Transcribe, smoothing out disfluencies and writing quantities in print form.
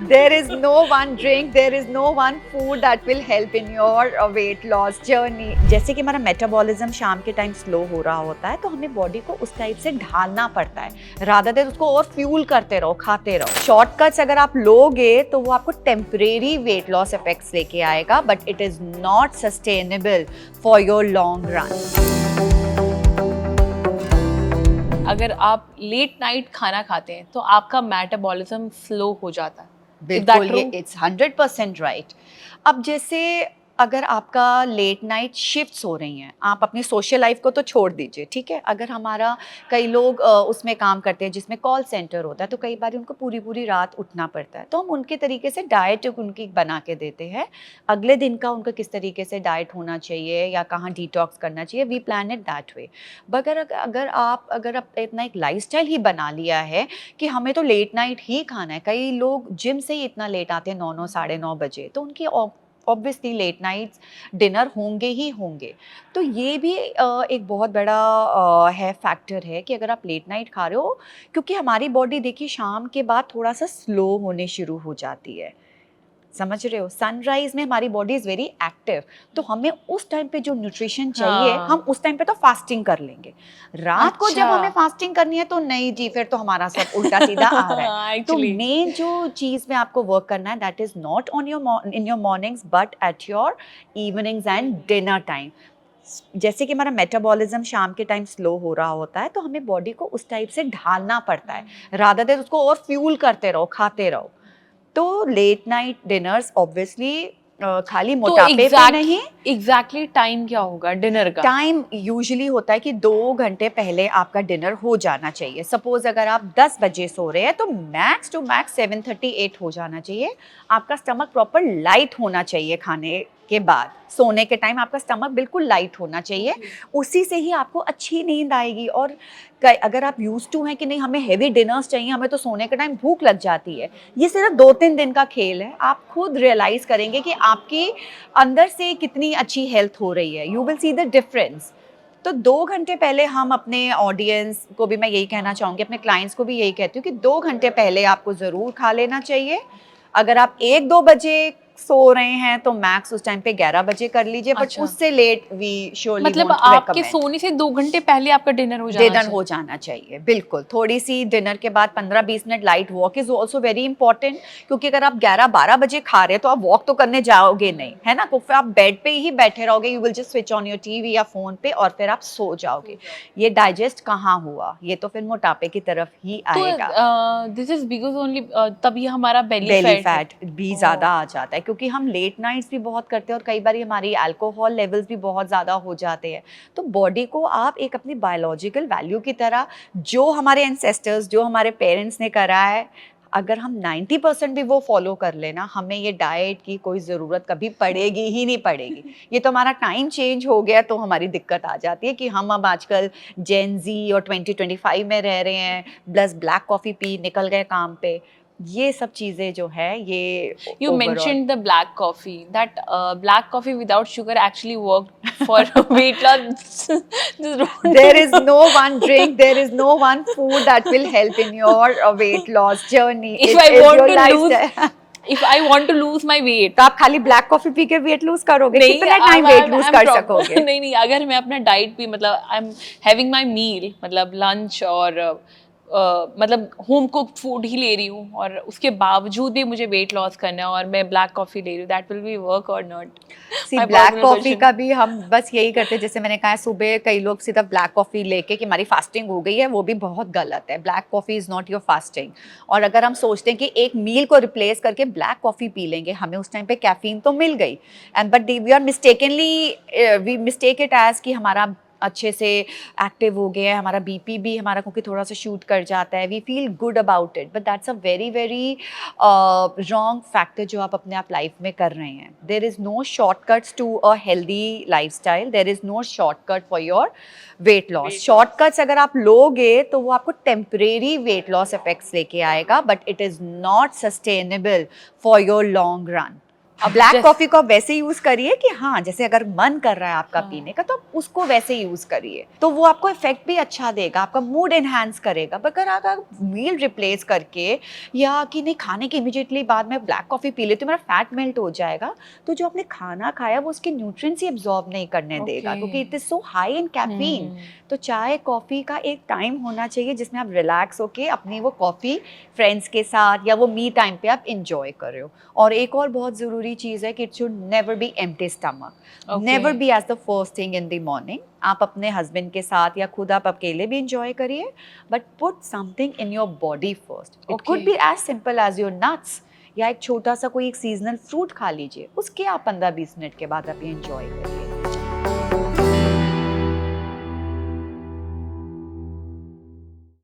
There is no one drink, there is no one food that will help in your weight loss journey. जैसे कि हमारा metabolism शाम के time slow हो रहा होता है तो हमें बॉडी को उस टाइप से ढालना पड़ता है, रादर देन उसको और फ्यूल करते रहो, खाते रहो। शॉर्टकट्स अगर आप लोगे तो वो आपको टेम्परेरी वेट लॉस इफेक्ट्स लेके आएगा, but it is not sustainable for your long run. अगर आप लेट नाइट खाना खाते हैं तो आपका मेटाबॉलिज्म स्लो हो जाता है। बिल्कुल, ये इट्स 100% राइट। अब जैसे अगर आपका लेट नाइट शिफ्ट्स हो रही हैं, आप अपनी सोशल लाइफ को तो छोड़ दीजिए, ठीक है। अगर हमारा कई लोग उसमें काम करते हैं जिसमें कॉल सेंटर होता है, तो कई बार उनको पूरी पूरी रात उठना पड़ता है, तो हम उनके तरीके से डाइट उनकी बना के देते हैं। अगले दिन का उनका किस तरीके से डाइट होना चाहिए या कहाँ डिटॉक्स करना चाहिए, we plan it that way. मगर अगर आप इतना एक लाइफस्टाइल ही बना लिया है कि हमें तो लेट नाइट ही खाना है, कई लोग जिम से ही इतना लेट आते हैं 9 साढ़े 9 बजे, तो उनकी ऑब्वियसली लेट नाइट्स डिनर होंगे ही होंगे। तो ये भी एक बहुत बड़ा है फैक्टर है कि अगर आप लेट नाइट खा रहे हो, क्योंकि हमारी बॉडी देखिए शाम के बाद थोड़ा सा स्लो होने शुरू हो जाती है, समझ रहे हो। सनराइज में हमारी बॉडी इज वेरी एक्टिव, तो हमें उस टाइम पे जो न्यूट्रिशन चाहिए हम उस टाइम पे तो फास्टिंग कर लेंगे। रात को जब हमें फास्टिंग करनी है तो नहीं जी, फिर तो हमारा सब उल्टा सीधा आ रहा है। तो मेन जो चीज में आपको वर्क करना है, that is not on your in your mornings but at your evenings and dinner time. जैसे कि हमारा मेटाबॉलिज्म शाम के टाइम स्लो हो रहा होता है, तो हमें बॉडी को उस टाइप से ढालना पड़ता है, रादर देन उसको और फ्यूल करते रहो, खाते रहो। तो लेट नाइट डिनर्स ऑब्वियसली खाली मोटापे पे नहीं। एग्जैक्टली टाइम क्या होगा डिनर का? टाइम यूजुअली होता है कि 2 घंटे पहले आपका डिनर हो जाना चाहिए। सपोज अगर आप 10 बजे सो रहे हैं तो मैक्स टू मैक्स 7:38 हो जाना चाहिए। आपका स्टमक प्रॉपर लाइट होना चाहिए खाने के बाद। सोने के टाइम आपका स्टमक बिल्कुल लाइट होना चाहिए, उसी से ही आपको अच्छी नींद आएगी। और अगर आप यूज टू हैं कि नहीं हमें हेवी डिनर्स चाहिए, हमें तो सोने के टाइम भूख लग जाती है, ये सिर्फ 2-3 दिन का खेल है। आप खुद रियलाइज करेंगे कि आपकी अंदर से कितनी अच्छी हेल्थ हो रही है, you will see the difference. तो 2 घंटे पहले हम अपने ऑडियंस को भी मैं यही कहना चाहूँगी, अपने क्लाइंट्स को भी यही कहती हूँ कि 2 घंटे पहले आपको ज़रूर खा लेना चाहिए। अगर आप 1-2 बजे सो रहे हैं तो मैक्स उस टाइम पे 11 बजे कर लीजिए, बट उससे लेट वी श्योरली मतलब आपके सोने से 2 घंटे पहले आपका डिनर हो जाना चाहिए। बिल्कुल, थोड़ी सी डिनर के बाद 15-20 minute light walk is also very important, क्योंकि अगर आप 11-12 बजे खा रहे हैं तो आप वॉक तो करने जाओगे नहीं, है ना। तो फिर आप बेड पे ही बैठे रहोगे, you will just switch on your TV या फोन पे और फिर आप सो जाओगे। ये डाइजेस्ट कहाँ हुआ, ये तो फिर मोटापे की तरफ ही आएगा। दिस इज बिकॉज ओनली तभी हमारा बेली फैट भी ज्यादा आ जाता है, क्योंकि हम लेट नाइट्स भी बहुत करते हैं और कई बार हमारी अल्कोहल लेवल्स भी बहुत ज़्यादा हो जाते हैं। तो बॉडी को आप एक अपनी बायोलॉजिकल वैल्यू की तरह, जो हमारे एंसेस्टर्स, जो हमारे पेरेंट्स ने करा है, अगर हम 90% भी वो फॉलो कर लेना, हमें ये डाइट की कोई ज़रूरत कभी पड़ेगी ही नहीं पड़ेगी। ये तो हमारा टाइम चेंज हो गया तो हमारी दिक्कत आ जाती है कि हम अब आजकल जेन जी और 2025 में रह रहे हैं, प्लस ब्लैक कॉफ़ी पी निकल गए काम पे। ये सब चीजें जो है ये you mentioned the black coffee, that black coffee without sugar actually worked for weight loss. There is no one drink, there is no one food that will help in your weight loss journey. If I want to lose my weight, तो आप खाली black coffee P के weight lose करोगे? कितना time weight lose कर सकोगे? नहीं, अगर मैं अपना डाइट भी, मतलब आई एम हैविंग माय मील, मतलब लंच और मतलब होम कुक्ड फूड ही ले रही हूँ, और उसके बावजूद भी मुझे वेट लॉस करना है और मैं ब्लैक कॉफी ले रही हूँ, दैट विल बी वर्क और नॉट? सी ब्लैक कॉफी का भी हम बस यही करते हैं, जैसे मैंने कहा सुबह कई लोग सीधा ब्लैक कॉफी लेके कि हमारी फास्टिंग हो गई है, वो भी बहुत गलत है। Black coffee is not your fasting. और अगर हम सोचते हैं कि एक मील को रिप्लेस करके ब्लैक कॉफी पी लेंगे, हमें उस टाइम पे कैफीन तो मिल गई, and but we are we mistake it as कि हमारा अच्छे से एक्टिव हो गया है, हमारा बीपी भी हमारा क्योंकि थोड़ा सा शूट कर जाता है, we feel good about it, but that's a very very wrong factor जो आप अपने आप लाइफ में कर रहे हैं। There is no shortcuts to a healthy lifestyle, there is no shortcut for your weight loss. Shortcuts अगर आप लोगे तो वो आपको टेम्परेरी वेट लॉस इफेक्ट्स लेके आएगा, but it is not sustainable for your long run. Black जैसे- coffee को आप वैसे यूज करिए कि हाँ, जैसे अगर मन कर रहा है आपका हाँ। पीने का तो आप उसको वैसे यूज करिए, तो वो आपको इफेक्ट भी अच्छा देगा, आपका मूड एनहांस करेगा। पर अगर आप मील रिप्लेस करके या कि नहीं खाने के इमीडिएटली बाद में ब्लैक कॉफी पी लेती हूँ, मेरा फैट मेल्ट हो जाएगा, तो जो आपने खाना खाया वो उसके न्यूट्रिएंट्स ही एब्जॉर्ब नहीं करने देगा, Okay. क्योंकि it is so high in caffeine. तो चाय कॉफ़ी का एक टाइम होना चाहिए जिसमें आप रिलैक्स होके अपनी वो कॉफ़ी फ्रेंड्स के साथ या वो मी टाइम पे आप इंजॉय कर रहे हो। और एक और बहुत ज़रूरी चीज़ है कि it should never be empty stomach, never Okay. Be as the first thing in the morning. आप अपने हस्बैंड के साथ या खुद आप अकेले भी इंजॉय करिए, but put something in your body first. It could Okay. Be as simple as your nuts, या एक छोटा सा कोई एक सीजनल फ्रूट खा लीजिए, उसके आप 15-20 मिनट के बाद आप ये इंजॉय करिए।